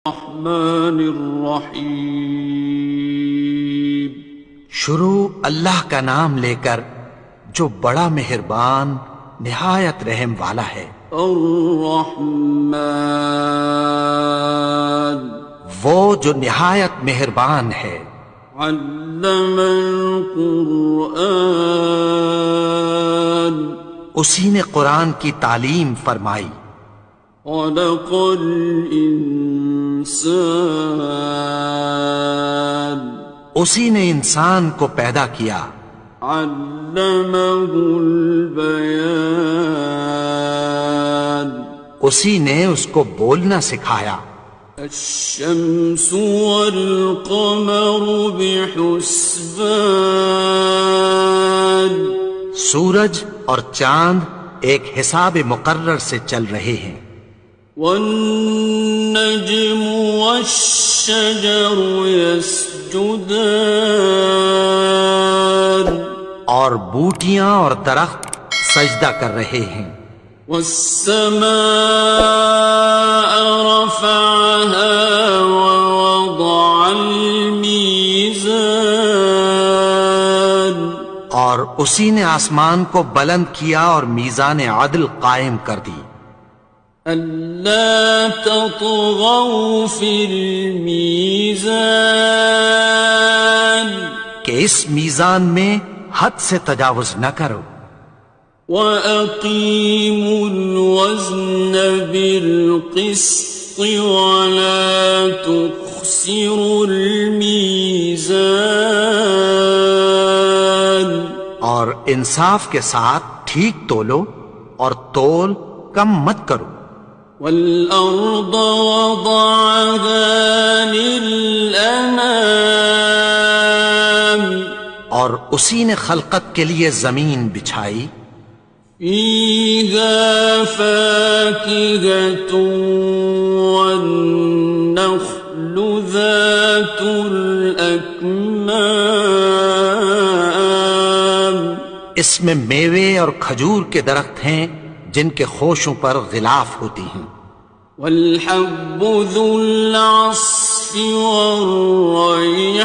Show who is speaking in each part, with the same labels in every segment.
Speaker 1: الرحمن الرحیم.
Speaker 2: شروع اللہ کا نام لے کر جو بڑا مہربان نہایت رحم والا ہے.
Speaker 1: الرحمن
Speaker 2: وہ جو نہایت مہربان ہے.
Speaker 1: علم القرآن
Speaker 2: اسی نے قرآن کی تعلیم فرمائی.
Speaker 1: خلق الانسان
Speaker 2: اسی نے انسان کو پیدا کیا.
Speaker 1: علمہ البیان
Speaker 2: اسی نے اس کو بولنا سکھایا.
Speaker 1: الشمس والقمر بحسبان
Speaker 2: سورج اور چاند ایک حساب مقرر سے چل رہے ہیں.
Speaker 1: والنجم والشجر يسجدان
Speaker 2: اور بوٹیاں اور درخت سجدہ کر رہے ہیں.
Speaker 1: والسماء رفعها ووضع الميزان
Speaker 2: اور اسی نے آسمان کو بلند کیا اور میزان عدل قائم کر دی.
Speaker 1: ألا تطغوا في الميزان
Speaker 2: کہ اس میزان میں حد سے تجاوز نہ کرو.
Speaker 1: وَأَقِيمُوا الْوَزْنَ بِالْقِسْطِ وَلَا تُخْسِرُوا الْمِيزَانَ
Speaker 2: اور انصاف کے ساتھ ٹھیک تولو اور تول کم مت کرو.
Speaker 1: وَالْأَرْضَ وَضَعَهَا لِلْأَنَامِ
Speaker 2: اور اسی نے خلقت کے لیے زمین بچھائی.
Speaker 1: فِيهَا فَاكِهَةٌ وَالنَّخْلُ ذَاتُ الْأَكْمَامِ
Speaker 2: اس میں میوے اور کھجور کے درخت ہیں جن کے خوشوں پر غلاف ہوتی ہیں.
Speaker 1: وَالْحَبُّ ذُو الْعَصْفِ وَالرَّيْحَانِ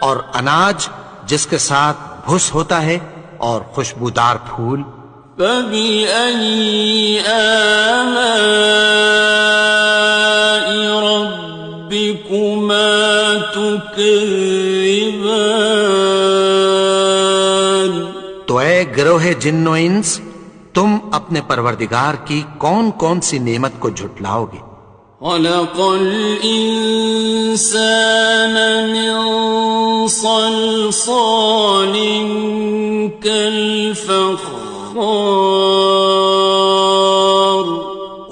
Speaker 2: اور اناج جس کے ساتھ بھس ہوتا ہے اور خوشبودار پھول.
Speaker 1: فَبِأَيِّ آلَاءِ رَبِّكُمَا تُكَذِّبَانِ
Speaker 2: تو اے گروہ جن و انس تم اپنے پروردگار کی کون کون سی نعمت کو جھٹلاؤ گے.
Speaker 1: خَلَقَ الْإِنسَانَ مِنْ صَلْصَالٍ كَالْفَخَّارِ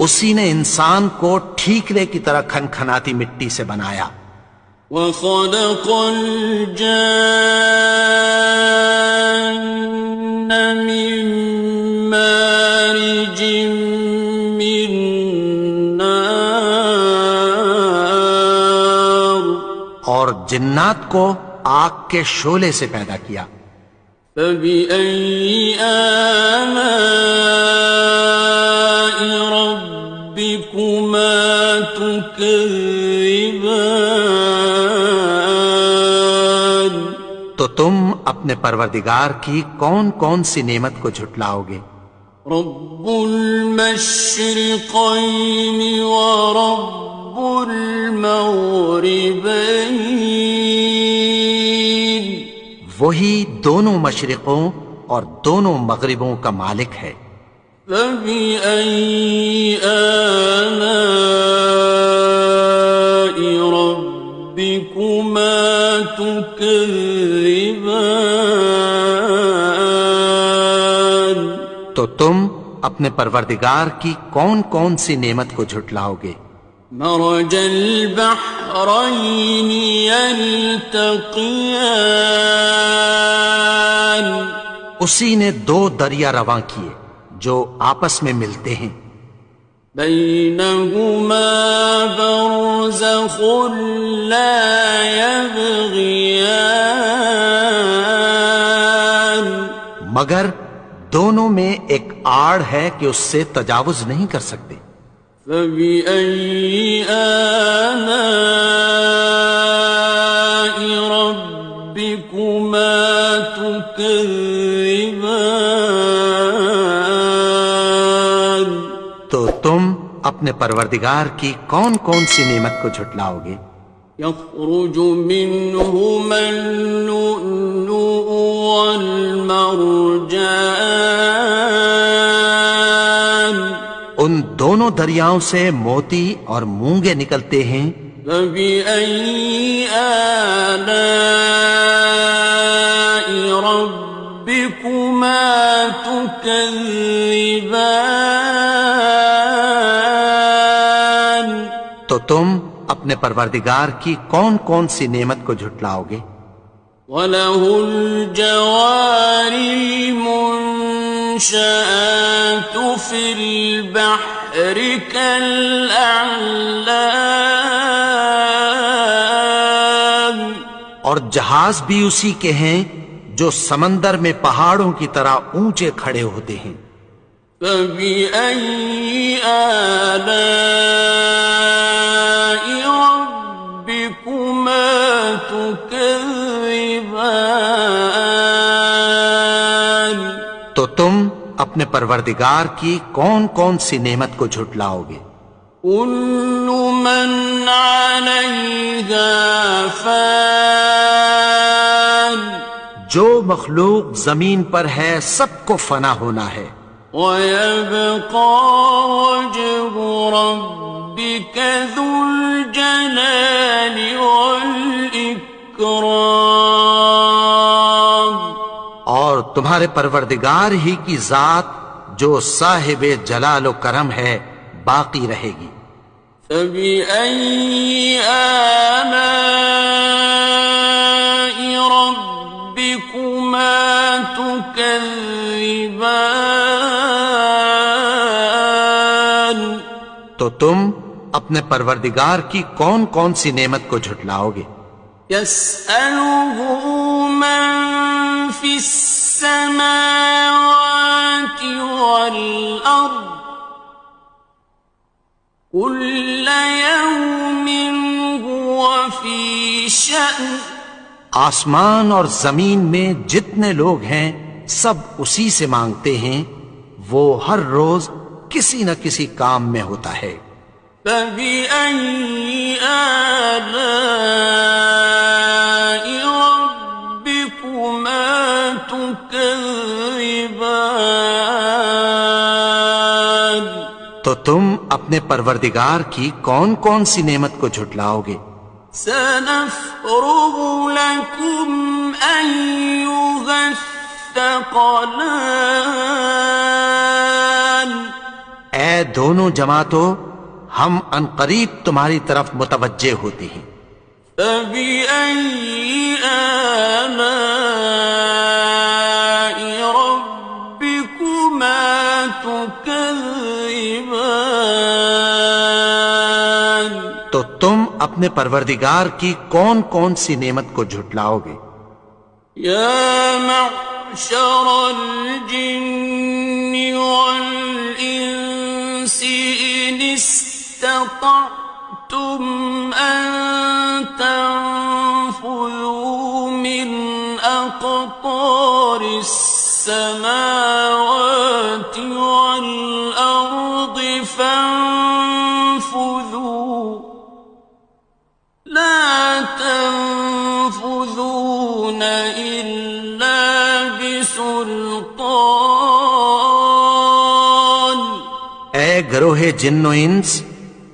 Speaker 2: اسی نے انسان کو ٹھیکرے کی طرح کھنکھناتی مٹی سے بنایا.
Speaker 1: وَخَلَقَ الْجَانَّ مِن مَّارِجٍ مِّن نَّارٍ
Speaker 2: اور جنات کو آگ کے شعلے سے پیدا کیا.
Speaker 1: فَبِأَيِّ آلَاءِ رَبِّكُمَا تُكَذِّبَانِ
Speaker 2: تو تم اپنے پروردگار کی کون کون سی نعمت کو جھٹلاؤ گے.
Speaker 1: رب المشرقين ورب المغربين
Speaker 2: وہی دونوں مشرقوں اور دونوں مغربوں کا مالک ہے.
Speaker 1: فبأي آلاء ربكما تكذبان
Speaker 2: تو تم اپنے پروردگار کی کون کون سی نعمت کو جھٹلاؤ گے.
Speaker 1: مرج البحرين يلتقيان
Speaker 2: اسی نے دو دریا رواں کیے جو آپس میں ملتے ہیں.
Speaker 1: بينهما برزخ لا يبغيان
Speaker 2: مگر دونوں میں ایک آڑ ہے کہ اس سے تجاوز نہیں کر سکتے.
Speaker 1: فبأي آلاء ربكما تكذبان؟
Speaker 2: تو تم اپنے پروردگار کی کون کون سی نعمت کو جھٹلاؤ گے؟
Speaker 1: يخرج منهما اللؤلؤ والمرجان
Speaker 2: ان دونوں دریاؤں سے موتی اور مونگے نکلتے ہیں۔
Speaker 1: فبأي آلاء ربكما تكذبان؟
Speaker 2: تو تم اپنے پروردگار کی کون کون سی نعمت کو جھٹلاؤ گے؟
Speaker 1: وَلَهُ الْجَوَارِ الْمُنشَآتُ فِي الْبَحْرِ كَالْأَعْلَامِ،
Speaker 2: اور جہاز بھی اسی کے ہیں جو سمندر میں پہاڑوں کی طرح اونچے کھڑے ہوتے ہیں۔
Speaker 1: فَبِأَيِّ آلَاءِ رَبِّكُمَا تُكَذِّبَانِ؟
Speaker 2: تو تم اپنے پروردگار کی کون کون سی نعمت کو جھٹلاؤ گے؟
Speaker 1: كُلُّ مَنْ عَلَيْهَا فَانٍ،
Speaker 2: جو مخلوق زمین پر ہے سب کو فنا ہونا ہے۔
Speaker 1: وَيَبْقَى وَجْهُ رَبِّكَ ذُو الْجَلَالِ وَالْإِكْرَامِ،
Speaker 2: اور تمہارے پروردگار ہی کی ذات جو صاحب جلال و کرم ہے باقی رہے گی۔
Speaker 1: فَبِأَيِّ آلَاءِ رَبِّكُمَا تُكَذِّبَانِ؟
Speaker 2: تو تم اپنے پروردگار کی کون کون سی نعمت کو جھٹلاؤ گے؟
Speaker 1: يَسْأَلُهُ مَن فِي السَّمَاوَاتِ وَالْأَرْضِ كُلَّ يَوْمٍ هُوَ فِي شَأْنٍ،
Speaker 2: آسمان اور زمین میں جتنے لوگ ہیں سب اسی سے مانگتے ہیں، وہ ہر روز کسی نہ کسی کام میں ہوتا ہے۔
Speaker 1: فَبِأَيِّ آلَاءِ رَبِّكُمَا تُكَذِّبَانِ؟
Speaker 2: تو تم اپنے پروردگار کی کون کون سی نعمت کو جھٹلاؤ گے؟
Speaker 1: سَنَفْرُغُ لَكُمْ أَيُّهَ الثَّقَلَانِ،
Speaker 2: اے دونوں جماعتوں، ہم عنقریب تمہاری طرف متوجہ ہوتے ہیں۔
Speaker 1: فَبِأَيِّ آلَاءِ رَبِّكُمَا تُكَذِّبَانِ؟
Speaker 2: تو تم اپنے پروردگار کی کون کون سی نعمت کو جھٹلاؤ گے؟
Speaker 1: يَا مَعْشَرَ الْجِنِّ وَالْإِنسِ إِنِ اسْتَطَعْتُمْ أَن تَنفُذُوا مِنْ أَقْطَارِ السَّمَاوَاتِ وَالْأَرْضِ فَانفُذُوا لَا تَنفُذُونَ إِلَّا بِسُلْطَانٍ۔
Speaker 2: اے گروہ جن و انس،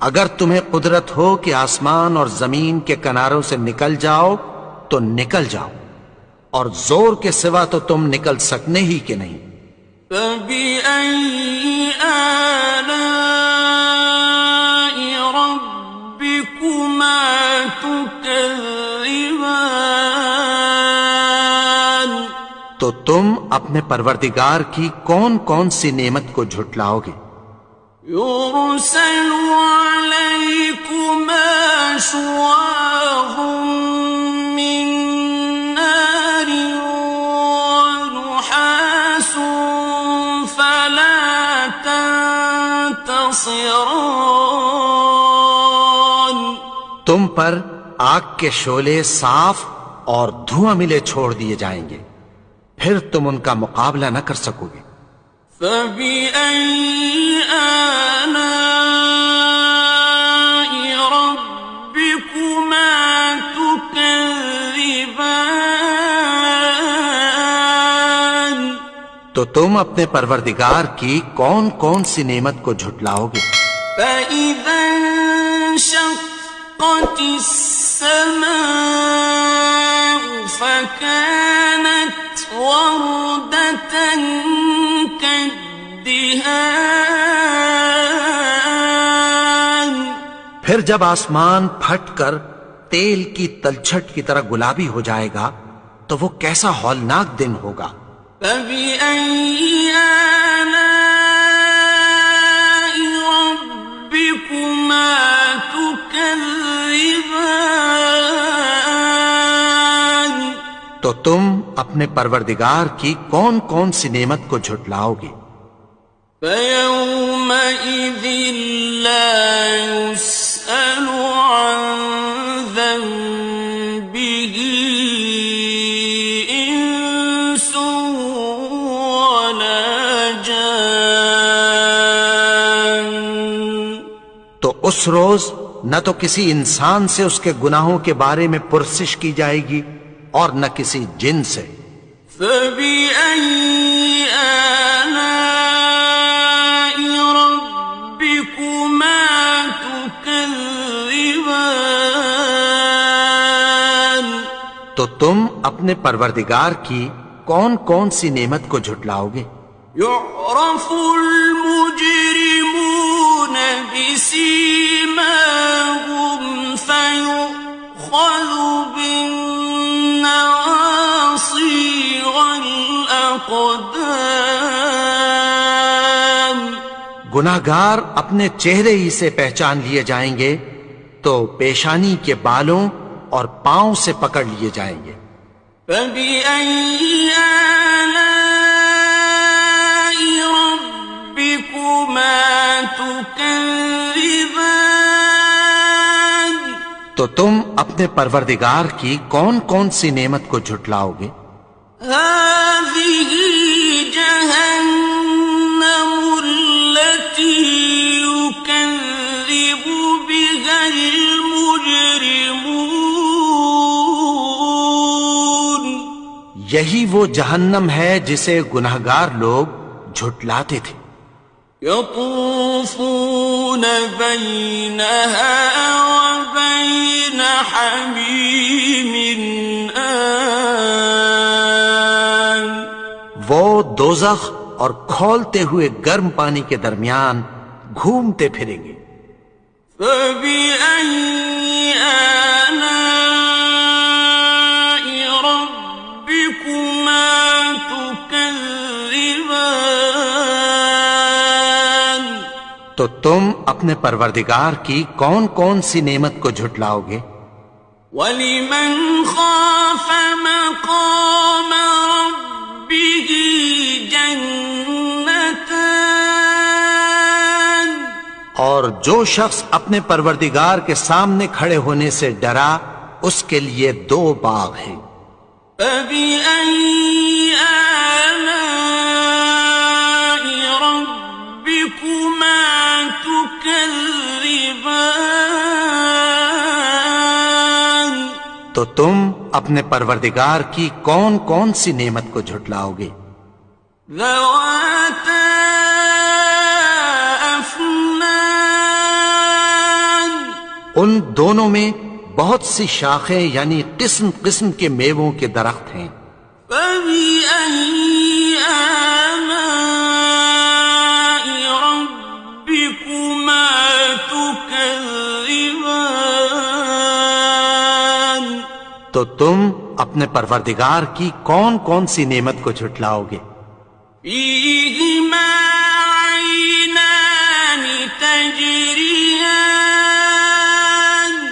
Speaker 2: اگر تمہیں قدرت ہو کہ آسمان اور زمین کے کناروں سے نکل جاؤ تو نکل جاؤ، اور زور کے سوا تو تم نکل سکنے ہی کہ نہیں۔
Speaker 1: فَبِأَيِّ آلَاءِ رَبِّكُمَا تُكَذِّبَانِ؟
Speaker 2: تو تم اپنے پروردگار کی کون کون سی نعمت کو جھٹلاؤ گے؟
Speaker 1: يُرْسَلُ عَلَيْكُمَا شُوَاظٌ مِّن نَّارٍ وَنُحَاسٌ فَلَا تَنتَصِرَانِ؟
Speaker 2: تم پر آگ کے شعلے صاف اور دھواں ملے چھوڑ دیے جائیں گے، پھر تم ان کا مقابلہ نہ کر سکو گے۔
Speaker 1: فَبِأَيِّ آلَاءِ رَبِّكُمَا تُكَذِّبَانِ؟
Speaker 2: تو تم اپنے پروردگار کی کون کون سی نعمت کو جھٹلاؤ گے؟
Speaker 1: فَإِذَا انشَقَّتِ السَّمَاءُ فَكَانَتْ وَرْدَةً كَالدِّهَانِ،
Speaker 2: پھر جب آسمان پھٹ کر تیل کی تلچھٹ کی طرح گلابی ہو جائے گا تو وہ کیسا ہولناک دن ہوگا۔
Speaker 1: فَبِأَيِّ آلَاءِ رَبِّكُمَا تُكَذِّبَانِ؟
Speaker 2: تو تم اپنے پروردگار کی کون کون سی نعمت کو جھٹلاؤ گے؟
Speaker 1: فَيَوْمَئِذٍ لَا يُسْأَلُ عَنْ ذَنبِهِ إِنسٌ وَلَا جَانٌ۔
Speaker 2: تو اس روز نہ تو کسی انسان سے اس کے گناہوں کے بارے میں پرسش کی جائے گی اور نہ کسی جن سے۔
Speaker 1: فَبِأَيِّ آلَاءِ رَبِّكُمَا تُكَذِّبَانِ؟
Speaker 2: تو تم اپنے پروردگار کی کون کون سی نعمت کو جھٹلاؤ گے؟
Speaker 1: يُعْرَفُ الْمُجْرِمُونَ بِسِيمَاهُمْ فَيُؤْخَذُ بِالنَّوَاصِي وَالْأَقْدَامِ۔
Speaker 2: گناہگار اپنے چہرے ہی سے پہچان لیے جائیں گے تو پیشانی کے بالوں اور پاؤں سے پکڑ لیے جائیں گے۔
Speaker 1: فَبِأَيِّ آلَاءِ رَبِّكُمَا تُكَذِّبَانِ؟
Speaker 2: تو تم اپنے پروردگار کی کون کون سی نعمت کو جھٹلاؤ گے؟
Speaker 1: هَٰذِهِ جَهَنَّمُ الَّتِي يُكَذِّبُ بِهَا الْمُجْرِمُونَ۔
Speaker 2: یہی وہ جہنم ہے جسے گناہگار لوگ جھٹلاتے تھے۔
Speaker 1: يَطُوفُونَ بَيْنَهَا وَبَيْنَ حَمِيمٍ آنٍ۔
Speaker 2: وہ دوزخ اور کھولتے ہوئے گرم پانی کے درمیان گھومتے پھریں گے۔
Speaker 1: فَبِأَيِّ آلَاءِ رَبِّكُمَا تُكَذِّبَانِ؟
Speaker 2: تو تم اپنے پروردگار کی کون کون سی نعمت کو جھٹلاؤ گے؟
Speaker 1: وَلِمَنْ خَافَ مَقَامَ رَبِّهِ جَنَّتَانِ؟
Speaker 2: اور جو شخص اپنے پروردگار کے سامنے کھڑے ہونے سے ڈرا اس کے لیے دو باغ ہیں۔
Speaker 1: فَبِأَيِّ آلَاءِ رَبِّكُمَا تُكَذِّبَانِ؟
Speaker 2: تو تم اپنے پروردگار کی کون کون سی نعمت کو جھٹلاؤ گے؟
Speaker 1: ذَوَاتَا أَفْنَانٍ؟
Speaker 2: ان دونوں میں بہت سی شاخیں یعنی قسم قسم کے میووں کے درخت ہیں۔
Speaker 1: فَبِأَيِّ آلَاءِ رَبِّكُمَا تُكَذِّبَانِ؟
Speaker 2: تو تم اپنے پروردگار کی کون کون سی نعمت کو جھٹلاؤ گے؟
Speaker 1: فِيهِمَا عَيْنَانِ تَجْرِيَانِ؟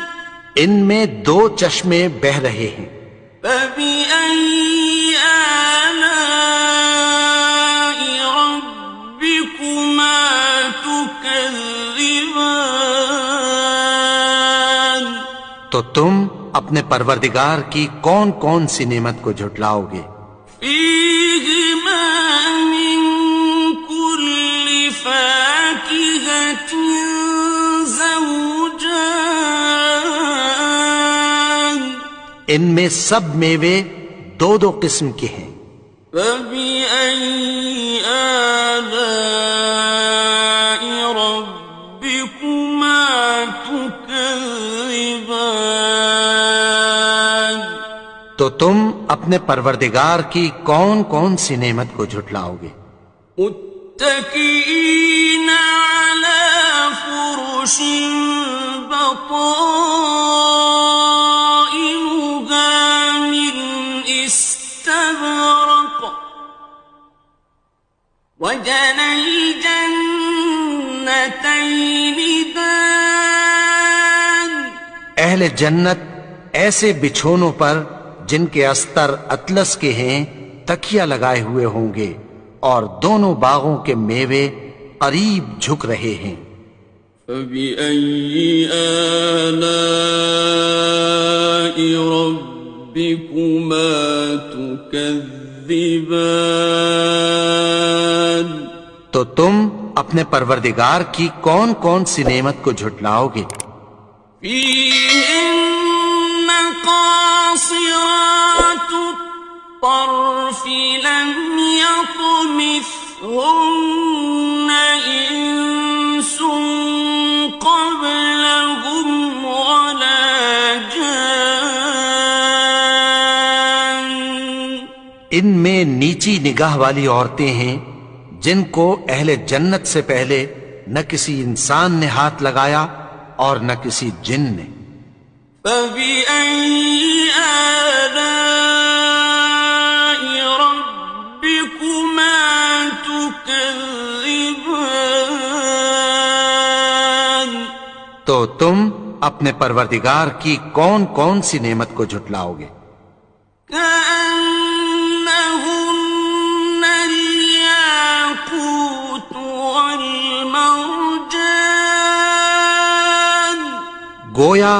Speaker 2: ان میں دو چشمے بہہ رہے ہیں۔
Speaker 1: فَبِأَيِّ آلَاءِ رَبِّكُمَا تُكَذِّبَانِ؟
Speaker 2: تو تم اپنے پروردگار کی کون کون سی نعمت کو جھٹلاؤ گے؟
Speaker 1: فیہما من کل فاکہۃ زوجان،
Speaker 2: ان میں سب میوے دو دو قسم کے ہیں۔
Speaker 1: فبأي آلاء ربكما تكذبان،
Speaker 2: تو تم اپنے پروردگار کی کون کون سی نعمت کو جھٹلاؤ گے؟
Speaker 1: متكئين على فرش بطائنها من استبرق، وجنى الجنتين دان،
Speaker 2: اہل جنت ایسے بچھونوں پر جن کے استر اطلس کے ہیں تکیہ لگائے ہوئے ہوں گے، اور دونوں باغوں کے میوے قریب جھک رہے ہیں۔
Speaker 1: فبأي آلاء ربكما تكذبان،
Speaker 2: تو تم اپنے پروردگار کی کون کون سی نعمت کو جھٹلاؤ گے؟
Speaker 1: فيهن قاصرات الطرف لم يطمثهن إنس قبلهم ولا جان،
Speaker 2: ان میں نیچی نگاہ والی عورتیں ہیں جن کو اہل جنت سے پہلے نہ کسی انسان نے ہاتھ لگایا اور نہ کسی جن نے۔
Speaker 1: فبأي آلاء ربكما تكذبان،
Speaker 2: تو تم اپنے پروردگار کی کون کون سی نعمت کو جھٹلاؤ گے؟
Speaker 1: كأنهن الياقوت والمرجان،
Speaker 2: گویا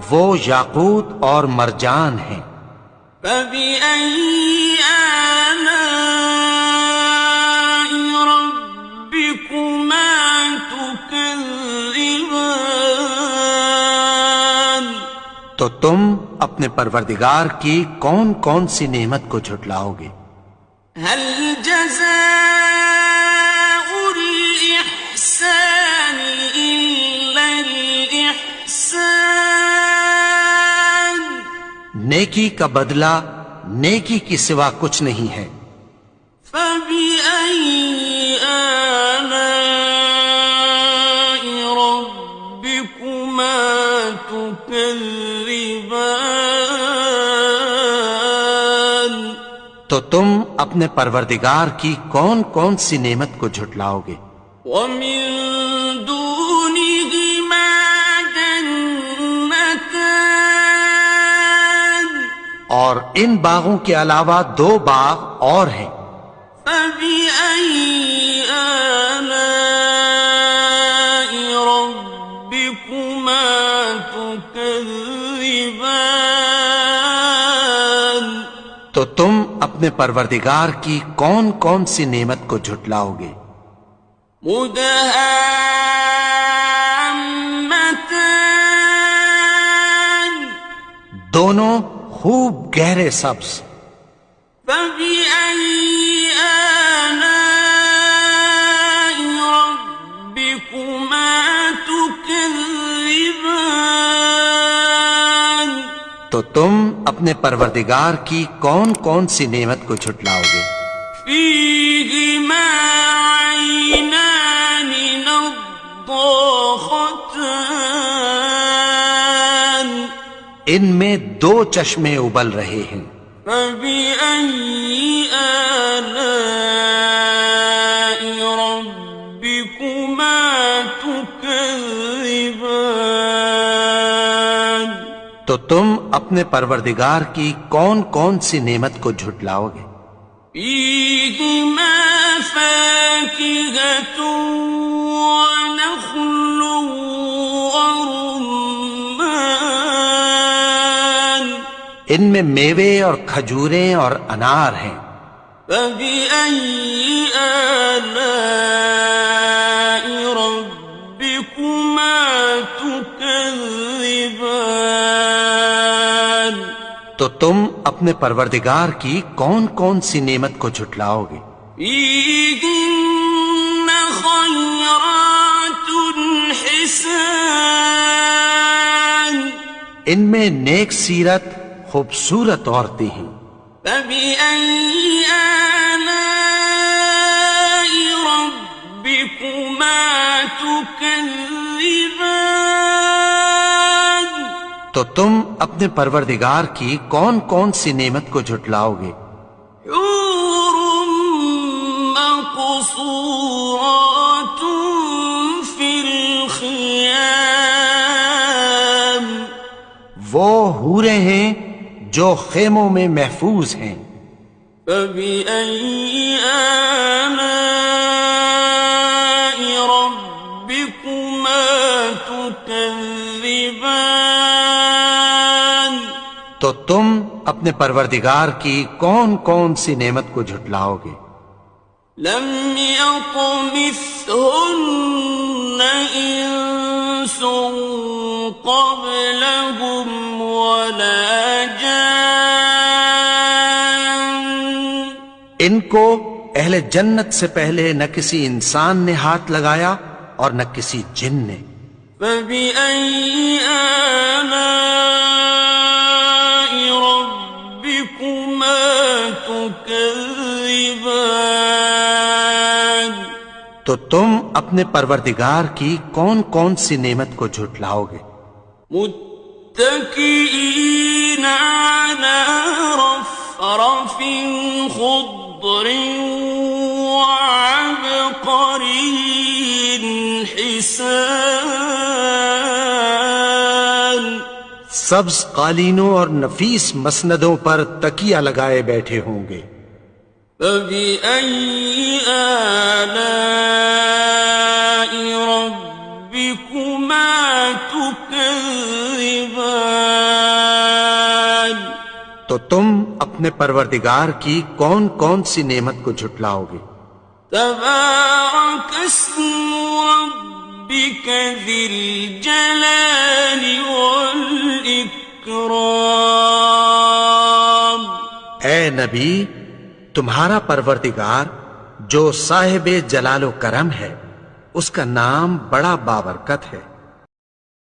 Speaker 2: وہ یاقوت اور مرجان ہیں۔
Speaker 1: فبأي آلاء ربكما تكذبان،
Speaker 2: تو تم اپنے پروردگار کی کون کون سی نعمت کو جھٹلاؤ گے؟
Speaker 1: هل جزاء الإحسان إلا الإحسان،
Speaker 2: نیکی کا بدلہ نیکی کی سوا کچھ نہیں ہے۔
Speaker 1: فبأي آلاء ربكما تكذبان،
Speaker 2: تو تم اپنے پروردگار کی کون کون سی نعمت کو جھٹلاؤ گے؟
Speaker 1: ومن دونهما جنتان،
Speaker 2: اور ان باغوں کے علاوہ دو باغ اور ہیں۔
Speaker 1: فبأي آلاء ربكما تكذبان،
Speaker 2: تو تم اپنے پروردگار کی کون کون سی نعمت کو جھٹلاؤ گے؟
Speaker 1: مدهامتان،
Speaker 2: دونوں خوب گہرے سبز۔
Speaker 1: فبأي آلاء ربكما تكذبان،
Speaker 2: تو تم اپنے پروردگار کی کون کون سی نعمت کو جھٹلاؤ گے؟
Speaker 1: فيهما عينان نضاختان،
Speaker 2: ان میں دو چشمے ابل رہے ہیں۔
Speaker 1: فبأي آلاء ربكما تكذبان،
Speaker 2: تو تم اپنے پروردگار کی کون کون سی نعمت کو جھٹلاؤ گے؟
Speaker 1: فيهما فاكهة ونخل ورمان،
Speaker 2: ان میں میوے اور کھجوریں اور انار ہیں.
Speaker 1: فبأي آلاء ربكما تكذبان.
Speaker 2: تو تم اپنے پروردگار کی کون کون سی نعمت کو جھٹلاؤ گے؟
Speaker 1: فيهن خيرات حسان.
Speaker 2: ان میں نیک سیرت خوبصورت عورتیں ہیں.
Speaker 1: فبأي آلاء ربكما تكذبان.
Speaker 2: تو تم اپنے پروردگار کی کون کون سی نعمت کو جھٹلاؤ گے؟
Speaker 1: حور مقصورات في الخيام.
Speaker 2: وہ حوریں ہیں جو خیموں میں محفوظ ہیں.
Speaker 1: فبأي آلاء ربكما تكذبان.
Speaker 2: تو تم اپنے پروردگار کی کون کون سی نعمت کو جھٹلاؤ گے؟
Speaker 1: لم يطمثهن إنس قبلهم ولا جان.
Speaker 2: ان کو اہل جنت سے پہلے نہ کسی انسان نے ہاتھ لگایا اور نہ کسی جن نے.
Speaker 1: فبأي آلاء ربكما تكذبان.
Speaker 2: تو تم اپنے پروردگار کی کون کون سی نعمت کو جھٹلاؤ گے؟
Speaker 1: متكئين على رفرف خضر وعبقري حسان.
Speaker 2: سبز قالینوں اور نفیس مسندوں پر تکیہ لگائے بیٹھے ہوں گے.
Speaker 1: فبأي آلاء ربكما تكذبان.
Speaker 2: تو تم اپنے پروردگار کی کون کون سی نعمت کو جھٹلاؤ گے؟
Speaker 1: تبارك اسم ربك ذي الجلال والإكرام.
Speaker 2: اے نبی، تمہارا پروردگار جو صاحب جلال و کرم ہے، اس کا نام بڑا بابرکت ہے.